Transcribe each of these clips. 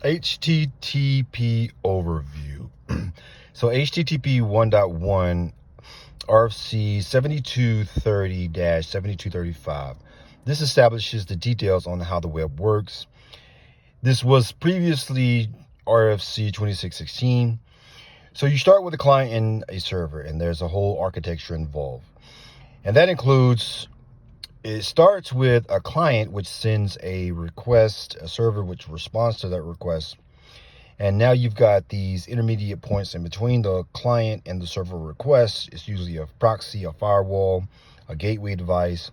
HTTP overview. So HTTP 1.1 RFC 7230-7235. This establishes the details on how the web works. This was previously RFC 2616. So you start with a client and a server, and there's a whole architecture involved. And that includes, it starts with a client which sends a request, a server which responds to that request. And now you've got these intermediate points in between the client and the server request. It's usually a proxy, a firewall, a gateway device,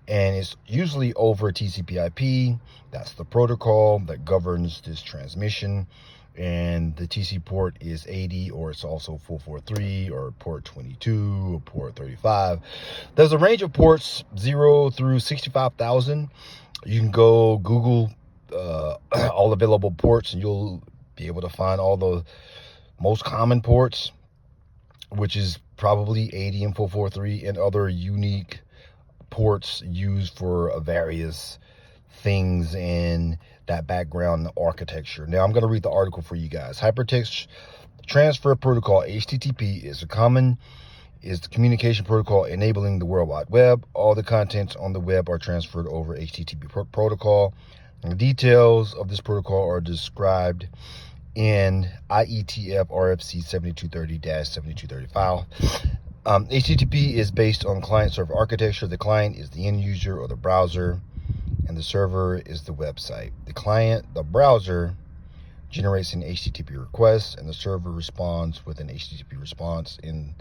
and it's usually over TCP/IP. That's the protocol that governs this transmission. And the TC port is 80, or it's also 443, or port 22, or port 35. There's a range of ports 0 through 65,000. You can go Google all available ports, and you'll be able to find all the most common ports, which is probably 80 and 443, and other unique ports used for various things in that background architecture. Now I'm going to read the article for you guys. Hypertext Transfer Protocol, HTTP, is the communication protocol enabling the World Wide Web. All the contents on the web are transferred over HTTP protocol. And the details of this protocol are described in IETF RFC 7230-7235. HTTP is based on client-server architecture. The client is the end user or the browser, and the server is the website. The browser generates an HTTP request, and the server responds with an HTTP response in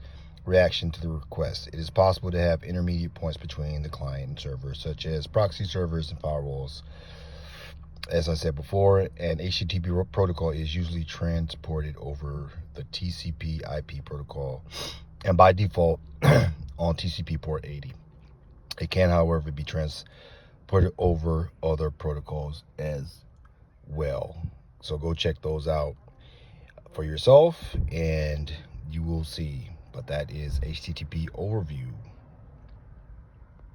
reaction to the request. It is possible to have intermediate points between the client and server, such as proxy servers and firewalls. As I said before, an HTTP protocol is usually transported over the TCP/IP protocol, and by default on TCP port 80. It can, however, be transported over other protocols as well. So go check those out for yourself, and you will see. But that is HTTP overview.